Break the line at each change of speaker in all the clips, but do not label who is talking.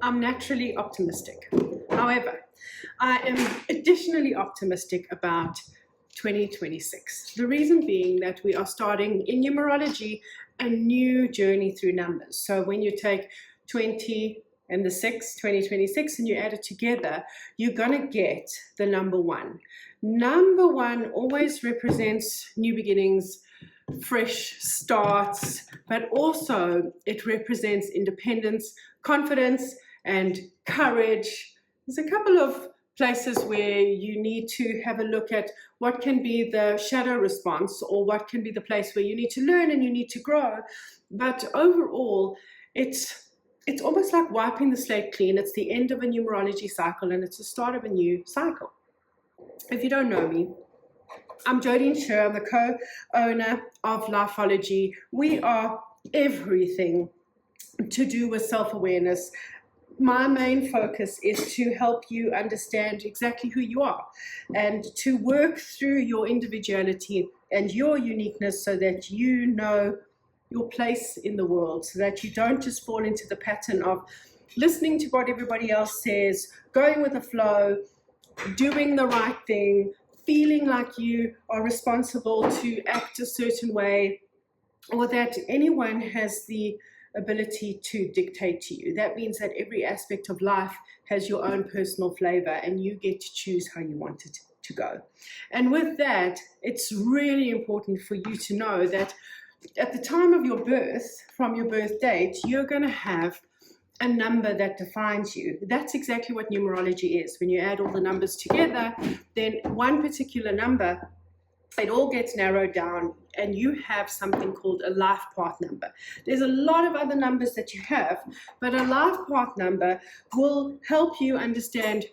I'm naturally optimistic. However, I am additionally optimistic about 2026. The reason being that we are starting in numerology a new journey through numbers. So when you take 20 and the 6, 2026, and you add it together, you're going to get the number 1. Number 1 always represents new beginnings, fresh starts, but also it represents independence, confidence, and courage. There's a couple of places where you need to have a look at what can be the shadow response, or what can be the place where you need to learn and you need to grow. But overall, it's almost like wiping the slate clean. It's the end of a numerology cycle, and it's the start of a new cycle. If you don't know me, I'm Jodine Sher. I'm the co-owner of Lifeology. We are everything to do with self-awareness. My main focus is to help you understand exactly who you are and to work through your individuality and your uniqueness so that you know your place in the world, so that you don't just fall into the pattern of listening to what everybody else says, going with the flow, doing the right thing, feeling like you are responsible to act a certain way, or that anyone has the ability to dictate to you. That means that every aspect of life has your own personal flavor, and you get to choose how you want it to go. And with that, it's really important for you to know that at the time of your birth, from your birth date, you're going to have a number that defines you. That's exactly what numerology is. When you add all the numbers together, then one particular number, it all gets narrowed down, and you have something called a life path number. There's a lot of other numbers that you have, but a life path number will help you understand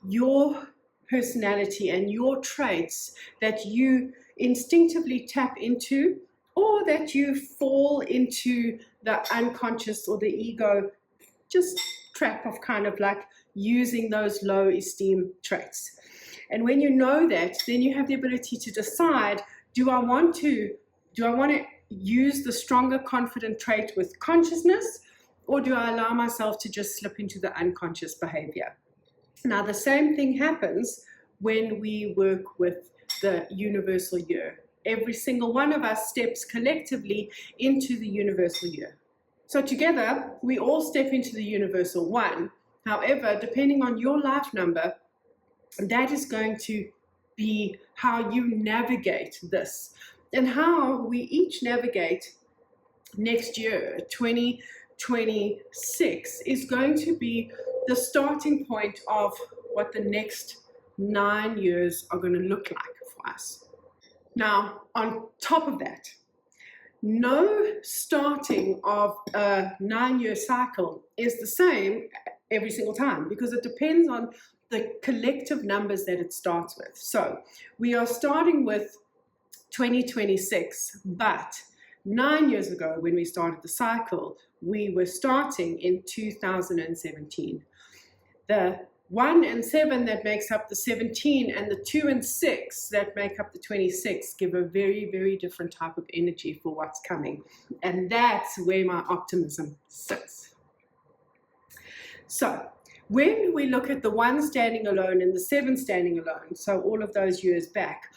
your personality and your traits that you instinctively tap into, or that you fall into the unconscious or the ego just trap of kind of like using those low esteem traits. And when you know that, then you have the ability to decide, do I want to use the stronger confident trait with consciousness, or do I allow myself to just slip into the unconscious behavior? Now, the same thing happens when we work with the universal year. Every single one of us steps collectively into the universal year. So together, we all step into the universal 1. However, depending on your life number, that is going to be how you navigate this. And how we each navigate next year, 2026, is going to be the starting point of what the next 9 years are going to look like for us. Now, on top of that, no starting of a 9-year cycle is the same every single time, because it depends on the collective numbers that it starts with. So we are starting with 2026, but 9 years ago when we started the cycle, we were starting in 2017. The 1 and 7 that makes up the 17, and the 2 and 6 that make up the 26 give a very, very different type of energy for what's coming. And that's where my optimism sits. So when we look at the 1 standing alone and the 7 standing alone, so all of those years back,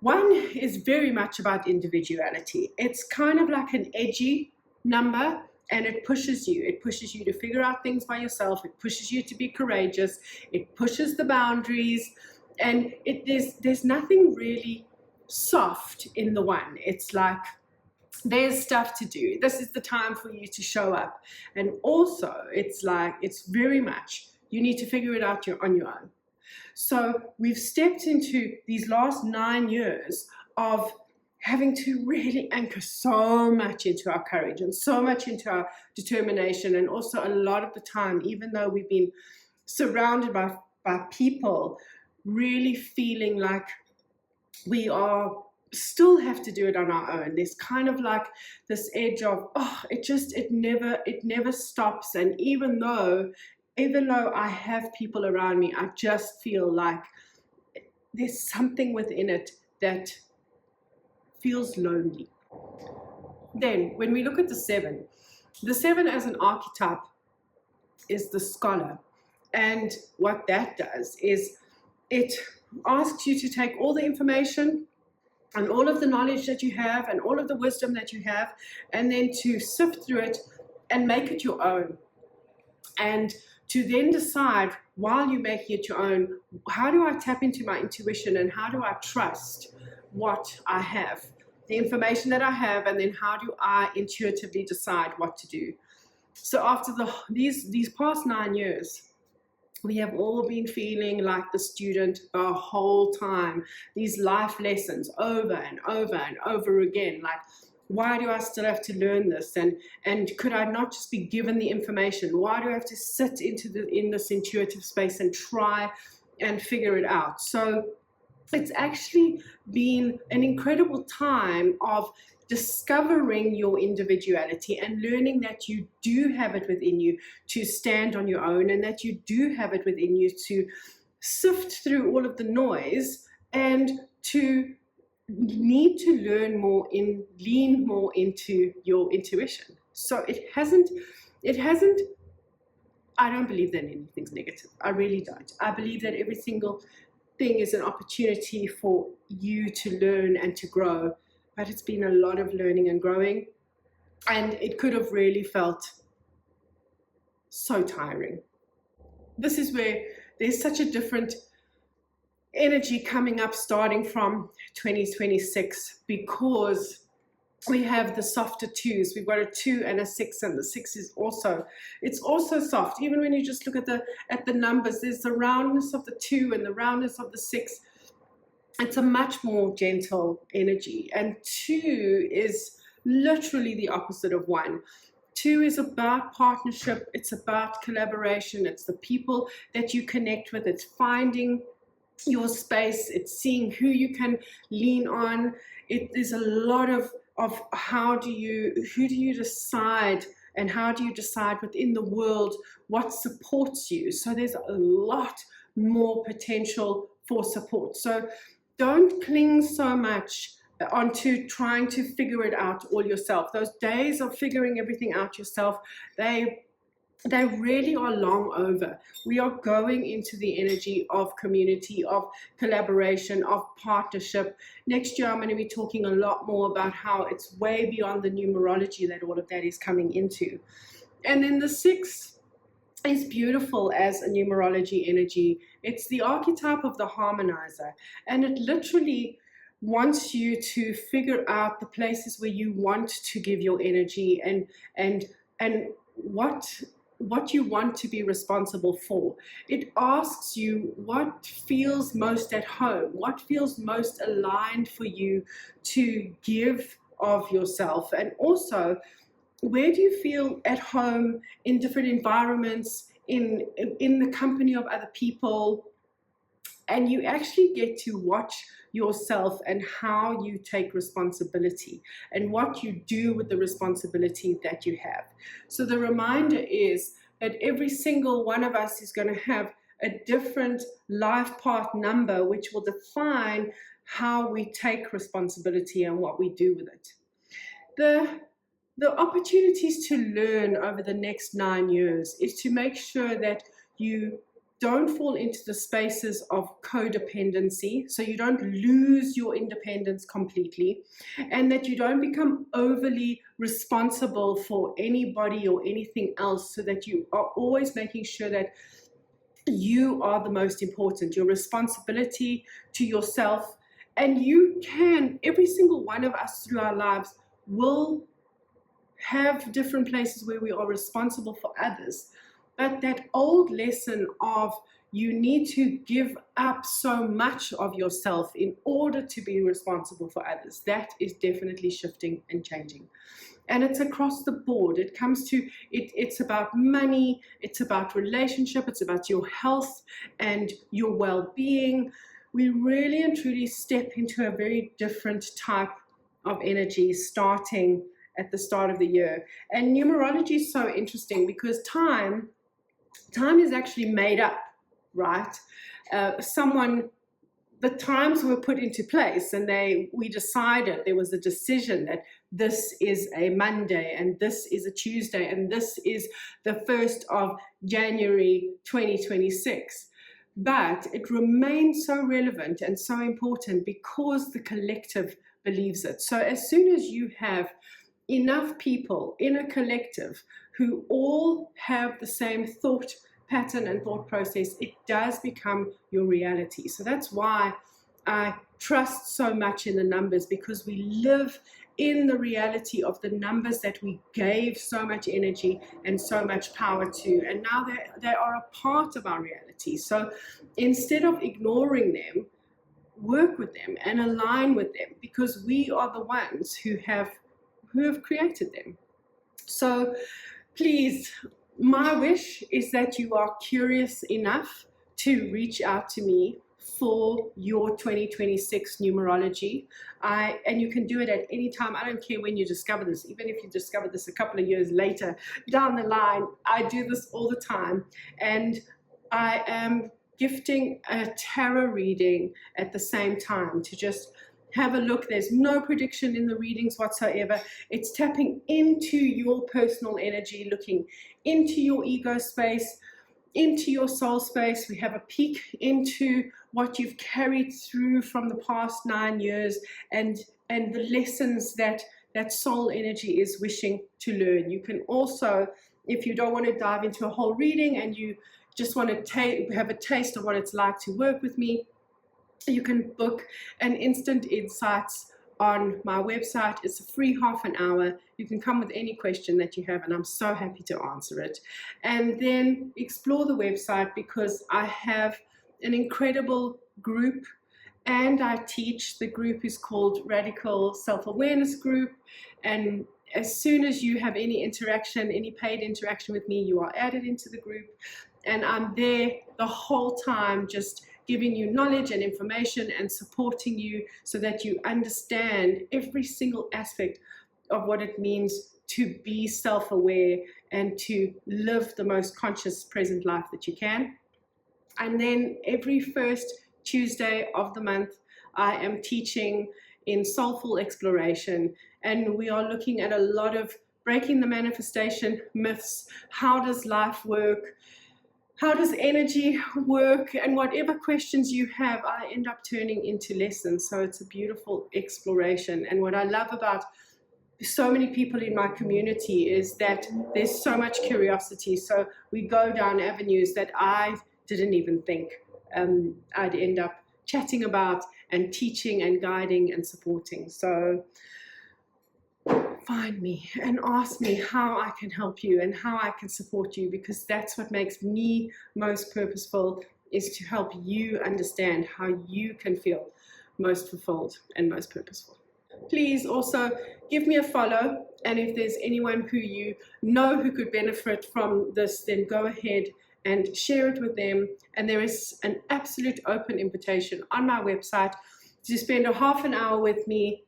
1 is very much about individuality. It's kind of like an edgy number, and it pushes you. It pushes you to figure out things by yourself. It pushes you to be courageous. It pushes the boundaries. And there's nothing really soft in the 1. It's like, there's stuff to do. This is the time for you to show up. And also, it's like, it's very much, you need to figure it out on your own. So we've stepped into these last 9 years of having to really anchor so much into our courage and so much into our determination. And also a lot of the time, even though we've been surrounded by people, really feeling like we are still have to do it on our own. There's kind of like this edge of, it never stops. And even though I have people around me, I just feel like there's something within it that feels lonely. Then when we look at the 7 as an archetype is the scholar. And what that does is it asks you to take all the information and all of the knowledge that you have and all of the wisdom that you have, and then to sift through it and make it your own. And to then decide, while you're making it your own, how do I tap into my intuition and how do I trust what I have, the information that I have, and then how do I intuitively decide what to do. So after these past 9 years, we have all been feeling like the student the whole time, these life lessons over and over and over again, like, why do I still have to learn this? And could I not just be given the information? Why do I have to sit in this intuitive space and try and figure it out? So it's actually been an incredible time of discovering your individuality and learning that you do have it within you to stand on your own, and that you do have it within you to sift through all of the noise and to need to learn more lean more into your intuition. So it hasn't, I don't believe that anything's negative. I really don't. I believe that every single thing is an opportunity for you to learn and to grow. But it's been a lot of learning and growing, and it could have really felt so tiring. This is where there's such a different energy coming up starting from 2026, because we have the softer twos. We've got a 2 and a 6, and the 6 is also, it's also soft. Even when you just look at the numbers, there's the roundness of the 2 and the roundness of the 6. It's a much more gentle energy, and 2 is literally the opposite of 1. 2 is about partnership, it's about collaboration, it's the people that you connect with, it's finding your space, it's seeing who you can lean on. It is a lot of who do you decide, and how do you decide within the world what supports you. So there's a lot more potential for support. So don't cling so much onto trying to figure it out all yourself. Those days of figuring everything out yourself, they really are long over. We are going into the energy of community, of collaboration, of partnership. Next year, I'm going to be talking a lot more about how it's way beyond the numerology that all of that is coming into. And then the 6 is beautiful as a numerology energy. It's the archetype of the harmonizer, and it literally wants you to figure out the places where you want to give your energy and what you want to be responsible for. It asks you what feels most at home, what feels most aligned for you to give of yourself, and also where do you feel at home in different environments, in the company of other people. And you actually get to watch yourself and how you take responsibility and what you do with the responsibility that you have. So the reminder is that every single one of us is going to have a different life path number, which will define how we take responsibility and what we do with it. The opportunities to learn over the next 9 years is to make sure that you don't fall into the spaces of codependency, so you don't lose your independence completely, and that you don't become overly responsible for anybody or anything else, so that you are always making sure that you are the most important, your responsibility to yourself. And you can, every single one of us through our lives will have different places where we are responsible for others. But that old lesson of you need to give up so much of yourself in order to be responsible for others, that is definitely shifting and changing. And it's across the board. It comes to, it's about money, it's about relationship, it's about your health and your well-being. We really and truly step into a very different type of energy starting at the start of the year. And numerology is so interesting because time is actually made up, right? Someone the times were put into place, and we decided, there was a decision that this is a Monday and this is a Tuesday and this is the 1st of January 2026. But it remains so relevant and so important because the collective believes it. So as soon as you have enough people in a collective who all have the same thought pattern and thought process, it does become your reality. So that's why I trust so much in the numbers, because we live in the reality of the numbers that we gave so much energy and so much power to, and now they are a part of our reality. So instead of ignoring them, work with them and align with them, because we are the ones who have created them. So please, my wish is that you are curious enough to reach out to me for your 2026 numerology. And you can do it at any time. I don't care when you discover this, even if you discover this a couple of years later down the line. I do this all the time, and I am gifting a tarot reading at the same time to just have a look. There's no prediction in the readings whatsoever. It's tapping into your personal energy, looking into your ego space, into your soul space. We have a peek into what you've carried through from the past 9 years, and the lessons that soul energy is wishing to learn. You can also, if you don't want to dive into a whole reading and you just want to have a taste of what it's like to work with me, you can book an instant insights on my website. It's a free half an hour. You can come with any question that you have, and I'm so happy to answer it. And then explore the website, because I have an incredible group, and I teach. The group is called Radical Self-Awareness Group, and as soon as you have any interaction, any paid interaction with me, you are added into the group, and I'm there the whole time, just giving you knowledge and information and supporting you so that you understand every single aspect of what it means to be self-aware and to live the most conscious present life that you can. And then every first Tuesday of the month, I am teaching in soulful exploration, and we are looking at a lot of breaking the manifestation myths. How does life work? How does energy work? And whatever questions you have, I end up turning into lessons. So it's a beautiful exploration. And what I love about so many people in my community is that there's so much curiosity. So we go down avenues that I didn't even think I'd end up chatting about and teaching and guiding and supporting. So find me and ask me how I can help you and how I can support you, because that's what makes me most purposeful, is to help you understand how you can feel most fulfilled and most purposeful. Please also give me a follow, and if there's anyone who you know who could benefit from this, then go ahead and share it with them. And there is an absolute open invitation on my website to spend a half an hour with me.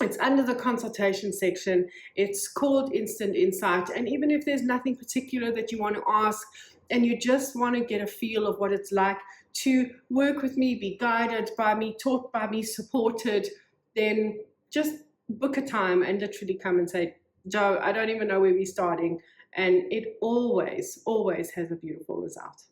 It's under the consultation section. It's called Instant Insight. And even if there's nothing particular that you want to ask, and you just want to get a feel of what it's like to work with me, be guided by me, taught by me, supported, then just book a time and literally come and say, Jo, I don't even know where we're starting. And it always, always has a beautiful result.